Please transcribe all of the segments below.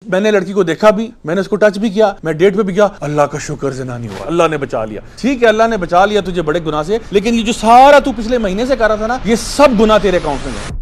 میں نے لڑکی کو دیکھا بھی, میں نے اس کو ٹچ بھی کیا, میں ڈیٹ پہ بھی گیا, اللہ کا شکر زنا نہیں ہوا, اللہ نے بچا لیا. ٹھیک ہے اللہ نے بچا لیا تجھے بڑے گناہ سے, لیکن یہ جو سارا تو پچھلے مہینے سے کر رہا تھا نا, یہ سب گناہ تیرے اکاؤنٹ میں گئے.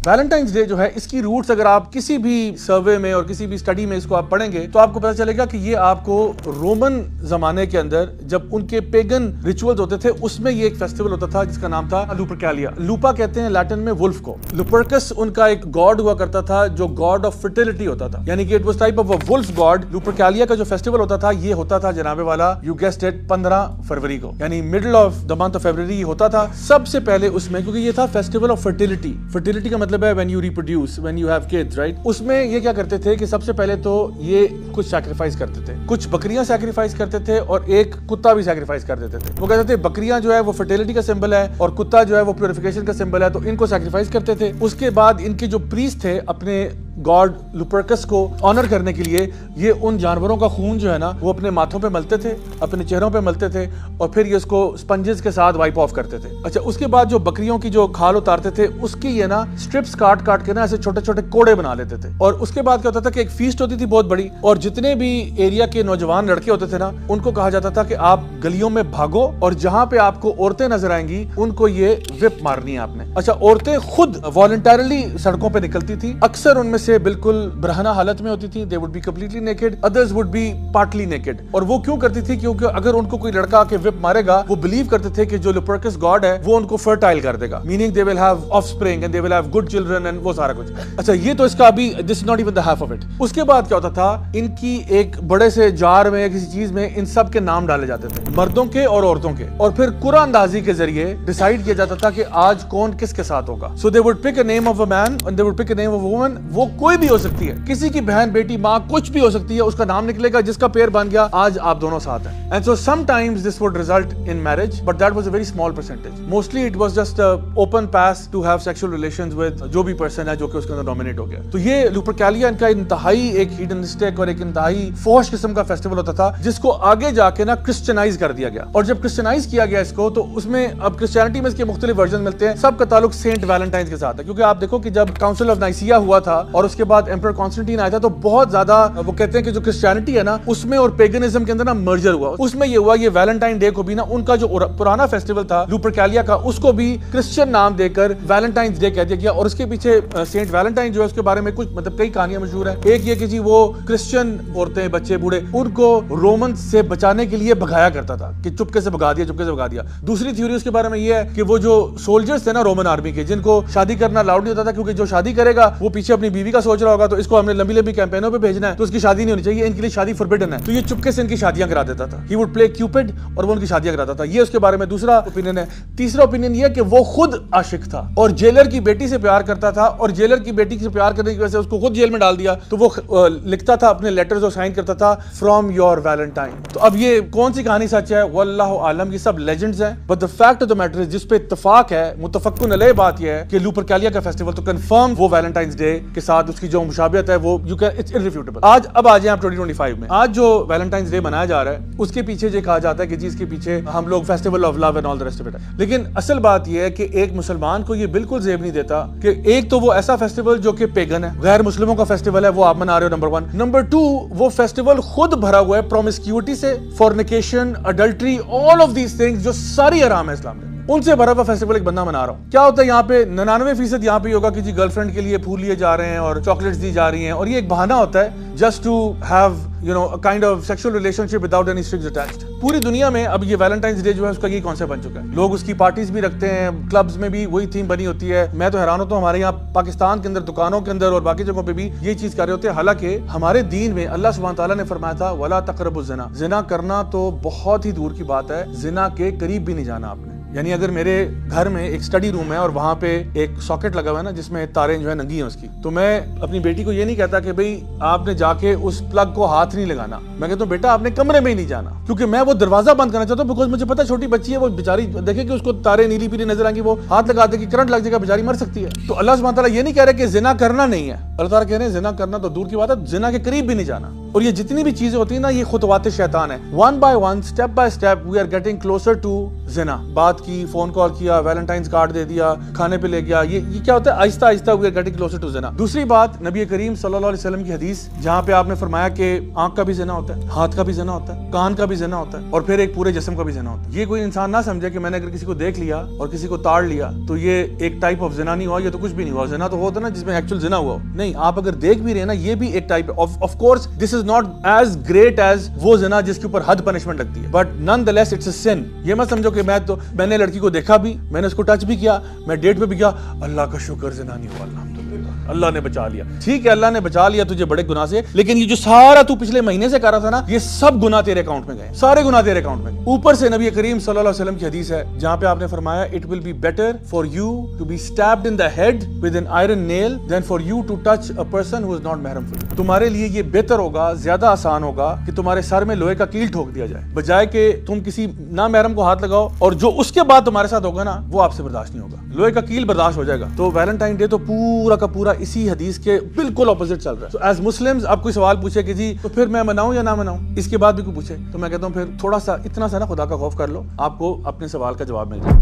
ویلنٹائنز ڈے جو ہے اس کی روٹس اگر آپ کسی بھی سروے میں اور کسی بھی اسٹڈی میں اس کو آپ پڑھیں گے تو آپ کو پتہ چلے گا کہ یہ آپ کو رومن زمانے کے اندر جب ان کے پیگن ریچولز ہوتے تھے اس میں یہ ایک فیسٹیول ہوتا تھا جس کا نام تھا لوپرکیلیا. لوپا کہتے ہیں لیٹن میں ولف کو. لوپرکس ان کا ایک گاڈ ہوا کرتا تھا جو گاڈ آف فرٹیلٹی ہوتا تھا, یعنی کہ it was type of a wolf god. Lupercalia کا جو فیسٹیول ہوتا تھا یہ ہوتا تھا جناب والا یو گیسڈ اٹ 15 فروری کو, یعنی middle of the month of February ہوتا تھا سب سے پہلے اس میں, کیونکہ یہ تھا فیسٹیول آف فرٹیلٹی. فرٹیلٹی کا مطلب ہے when you reproduce, when you have kids, right? اس میں یہ کیا کرتے تھے کہ سب سے پہلے تو یہ کچھ سیکریفائز کرتے تھے, کچھ بکریاں سیکریفائز کرتے تھے اور ایک کتا بھی سیکریفائز کر دیتے تھے. وہ کہتے تھے بکریاں جو ہے وہ فرٹیلٹی کا سمبل ہے اور کتا جو ہے وہ پیوریفیکیشن کا سمبل ہے, تو ان کو سیکریفائز کرتے تھے. اس کے بعد ان کے جو پریسٹ تھے اپنے گاڈ لوپرکس کو آنر کرنے کے لیے یہ ان جانوروں کا خون جو ہے نا وہ اپنے ماتھوں پہ ملتے تھے, اپنے چہروں پہ ملتے تھے اور پھر یہ اس کو سپنجز کے ساتھ وائپ آف کرتے تھے. اچھا اس کے بعد جو بکریوں کی جو کھال اتارتے تھے اس کی یہ نا سٹرپس کاٹ کاٹ کے نا ایسے چھوٹے چھوٹے کوڑے بنا لیتے تھے. اور اس کے بعد کیا ہوتا تھا کہ ایک فیسٹ ہوتی تھی بہت بڑی, اور جتنے بھی ایریا کے نوجوان لڑکے ہوتے تھے نا ان کو کہا جاتا تھا کہ آپ گلیوں میں بھاگو اور جہاں پہ آپ کو عورتیں نظر آئیں گی ان کو یہ وپ مارنی ہے آپ نے. اچھا عورتیں خود والنٹرلی سڑکوں پہ نکلتی تھی, اکثر ان میں سے بالکل برہنہ حالت میں ہوتی تھی, they would be completely naked, others would be partly naked. اور وہ کیوں کرتی تھی, کیونکہ اگر ان کو کوئی لڑکا کے وپ مارے گا وہ بلیو کرتے تھے کہ جو لوپرکس گاڈ ہے وہ ان کو فرٹائل کر دے گا, meaning they will have offspring and they will have good children and وہ سارا کچھ. اچھا یہ تو اس کا ابھی this is not even the half of it. اس کے بعد کیا ہوتا تھا, ان کی ایک بڑے سے جار میں یا کسی چیز میں ان سب کے نام ڈالے جاتے تھے, مردوں کے اور عورتوں کے, اور پھر قرعہ اندازی کے ذریعے ڈیسائیڈ کیا جاتا تھا کہ آج کون کس کے ساتھ ہوگا. So they would pick a name of a man and they would pick a name of a woman. وہ کوئی بھی ہو سکتی ہے, کسی کی بہن بیٹی ماں کچھ بھی ہو سکتی ہے, اس کا نام نکلے گا جس کا پیر بن گیا آج آپ دونوں ساتھ ہیں. And so sometimes this would result in marriage, but that was a very small percentage. Mostly it was just a open pass to have sexual relations with جو بھی person ہے جو کہ اس کے اندر ڈومینیٹ ہو گیا. تو یہ لوپرکیلیا ان کا انتہائی ایک ہیڈنسٹک اور ایک انتہائی فوش قسم کا فیسٹیول ہوتا تھا جس کو آگے جا کے نا کرسچنائز کر دیا گیا. اور جب کرسچنائز کیا گیا اس کو تو اس میں اب کرسچینٹی میں اس کے مختلف ورژن ملتے ہیں, سب کا تعلق سینٹ ویلنٹائنز کے ساتھ ہے. کیونکہ آپ دیکھو کہ جب کاؤنسل آف نائسیا ہوا تھا اور اس کے بعد ایمپرر کانسٹنٹین آیا تھا تو بہت زیادہ وہ کہتے ہیں کہ جو کرسچینٹی ہے نا اس میں اور پیگنزم کے اندر نا مرجر ہوا. اس میں یہ ہوا یہ ویلنٹائن ڈے کو بھی نا ان کا جو پرانا فیسٹیول تھا لوپرکیلیا کا اس کو بھی کرسچین نام دے کر ویلنٹائنز ڈے کہہ دیا گیا. اور اس کے پیچھے سینٹ ویلنٹائن جو ہے اس کے بارے میں کچھ مطلب کئی کہانیاں مشہور ہیں. ایک یہ کہ جی وہ کرسچین عورتیں بچے بوڑھے ان کو رومن سے بچانے کے لیے بھگایا کرتا تھا کہ چپکے سے بھگا دیا, چپکے سے بھگا دیا. دوسری تھیوری اس کے بارے میں یہ ہے کہ وہ جو سولجرز تھے نا رومن آرمی کے جن کو شادی کرنا الاؤڈ نہیں ہوتا تھا, کیونکہ جو شادی کرے گا وہ پیچھے اپنی بیوی کا سوچ رہا ہوگا تو اس کو ہم نے لمبی لمبی کیمپینوں پہ بھیجنا ہے تو اس کی شادی نہیں ہونی چاہیے, ان کے لیے شادی فوربڈن ہے. تو یہ چپکے سے ان کی شادیاں کرا دیتا تھا. ہی وڈ پلے کیوپڈ اور وہ ان کی شادیاں کراتا تھا. یہ اس کے بارے میں دوسرا اوپینین ہے. تیسرا اوپینین یہ کہ وہ خود عاشق تھا اور جیلر کی بیٹی سے پیار کرتا تھا, اور جیلر کی بیٹی سے پیار کرنے کی وجہ سے اس کو خود جیل میں ڈال دیا. تو وہ لکھتا تھا اپنے لیٹرز اور سائن کرتا تھا فرام یور ویلنٹائن. تو اب یہ کون سی کہانی سچ ہے واللہ عالم, یہ سب لیجنڈز ہیں. But the fact of the matter is جس پہ اتفاق ہے متفقن علیہ بات یہ ہے کہ لوپرکیلیا کا فیسٹیول تو کنفرم وہ ویلنٹائنز ڈے کے ساتھ اس کی جو مشابہت ہے وہ اٹس irrefutable. آج اب آ جائیں آپ 2025 میں. آج جو ویلنٹائنز ڈے منایا جا رہا ہے اس کے پیچھے یہ کہا جاتا ہے کہ جی اس کے پیچھے ہم لوگ festival of love and all the rest of it. لیکن اصل بات یہ ہے کہ ایک مسلمان کو یہ بالکل زیب نہیں دیتا کہ ایک تو وہ ایسا فیسٹیول جو کہ پیگن ہے, غیر مسلموں کا فیسٹیول ہے, وہ آپ منا رہے ہو نمبر 1. نمبر 2 وہ فیسٹیول خود بھرا ہوا ہے پرومسکیوٹی سے, fornication, adultery, all of these things جو ساری حرام ہے اسلام میں, ان سے بھرا ہوا فیسٹیول ایک بندہ منا رہا ہوں. کیا ہوتا ہے یہاں پہ 99% یہاں پہ ہوگا کہ جی گرل فرینڈ کے لیے پھول لیے جا رہے ہیں اور چاکلیٹس دی جا رہی ہیں, اور یہ ایک بہانہ ہوتا ہے just to have you know a kind of sexual relationship without any strings attached. پوری دنیا میں اب یہ ویلنٹائنز ڈے جو ہے اس کا یہ کانسیپٹ بن چکا ہے. لوگ اس کی پارٹیز بھی رکھتے ہیں, کلبز میں بھی وہی تھیم بنی ہوتی ہے. میں تو حیران ہوتا ہوں ہمارے یہاں پاکستان کے اندر دکانوں کے اندر اور باقی جگہوں پہ بھی یہ چیز کر رہے ہوتے ہیں. حالانکہ ہمارے دین میں اللہ سبحانہ تعالیٰ نے فرمایا تھا ولا تقربوا الزنا, زنا کرنا تو بہت ہی دور کی بات ہے, زنا کے قریب بھی نہیں جانا آپ نے. یعنی اگر میرے گھر میں ایک اسٹڈی روم ہے اور وہاں پہ ایک ساکٹ لگا ہوا ہے نا جس میں تاریں جو ہے ننگی ہیں اس کی, تو میں اپنی بیٹی کو یہ نہیں کہتا کہ بھئی آپ نے جا کے اس پلگ کو ہاتھ نہیں لگانا. میں کہتا ہوں بیٹا آپ نے کمرے میں ہی نہیں جانا, کیونکہ میں وہ دروازہ بند کرنا چاہتا ہوں بیکاز مجھے پتا چھوٹی بچی ہے, وہ بیچاری دیکھے کہ اس کو تاریں نیلی پیلی نظر آئیں گی, وہ ہاتھ لگا دے گی, کرنٹ لگ جائے گا, بیچاری مر سکتی ہے. تو اللہ سبحانہ تعالیٰ یہ نہیں کہہ رہے کہ زنا کرنا نہیں ہے, اللہ تعالیٰ کہہ رہے ہیں زنا کرنا تو دور کی بات ہے, زنا کے قریب بھی نہیں جانا. اور یہ جتنی بھی چیزیں ہوتی ہیں نا یہ خطوات شیطان ہے. One by one, step by step we are getting closer to زنا. بات بات کی, فون کال کیا, ویلنٹائنز کارڈ دے دیا, کھانے پہ لے گیا, یہ کیا ہوتا ہے, آہستہ آہستہ we are getting closer to زنا. دوسری بات نبی کریم صلی اللہ علیہ وسلم کی حدیث جہاں پہ آپ نے فرمایا کہ آنکھ کا بھی زنا ہوتا ہے, ہاتھ کا بھی زنا ہوتا ہے, کان کا بھی زنا ہوتا ہے, اور پھر ایک پورے جسم کا بھی زنا ہوتا ہے. یہ کوئی انسان نہ سمجھے کہ میں نے اگر کسی کو دیکھ لیا اور کسی کو تاڑ لیا تو یہ ایک ٹائپ آف زنا نہیں ہوا, یہ تو کچھ بھی نہیں ہوا. زنا تو ہوتا نا جس میں ایکچوئل زنا ہوا ہو. نہیں, آپ اگر دیکھ بھی رہے نا, یہ بھی ایک type of course this is not as great as وہ زنا جس کے اوپر حد پنشمنٹ لگتی ہے, بٹ نن دی لیس اٹس اے سن. یہ مت سمجھو کہ میں نے لڑکی کو دیکھا بھی, میں نے اس کو ٹچ بھی کیا, میں ڈیٹ پہ بھی گیا, اللہ کا شکر زنا نہیں ہوا, الحمدللہ اللہ نے بچا لیا. ٹھیک ہے, اللہ نے بچا لیا تجھے بڑے گناہ سے, لیکن یہ جو سارا تو پچھلے مہینے سے کر رہا تھا نا, یہ سب گناہ تیرے اکاؤنٹ میں گئے, سارے گناہ تیرے اکاؤنٹ میں گئے. اوپر سے نبی کریم صلی اللہ علیہ وسلم کی حدیث ہے جہاں پہ آپ نے فرمایا it will be better for you to be stabbed in the head with an iron nail then for you to touch a person who is not محرم فار یو. تمہارے لیے یہ بہتر ہوگا, زیادہ آسان ہوگا کہ تمہارے سر میں لوہے کا کیل ٹھوک دیا جائے, بجائے کہ تم کسی نامحرم کو ہاتھ لگاؤ اور جو اس کے بعد تمہارے ساتھ ہوگا نا وہ آپ سے برداشت نہیں ہوگا. لوہے کا کیل برداشت ہو جائے گا. تو ویلنٹائن ڈے تو پورا کا پورا اسی حدیث کے بالکل اپوزٹ چل رہا ہے. تو ایز مسلمز آپ کوئی سوال پوچھے کہ جی تو پھر میں مناؤں یا نہ مناؤں, اس کے بعد بھی کوئی پوچھے تو میں کہتا ہوں پھر تھوڑا سا اتنا سا نا خدا کا خوف کر لو, آپ کو اپنے سوال کا جواب مل جائے.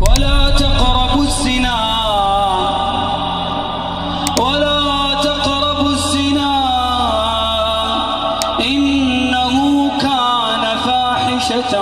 ولا تقربوا الزنا ولا تقربوا الزنا انه كان فاحشة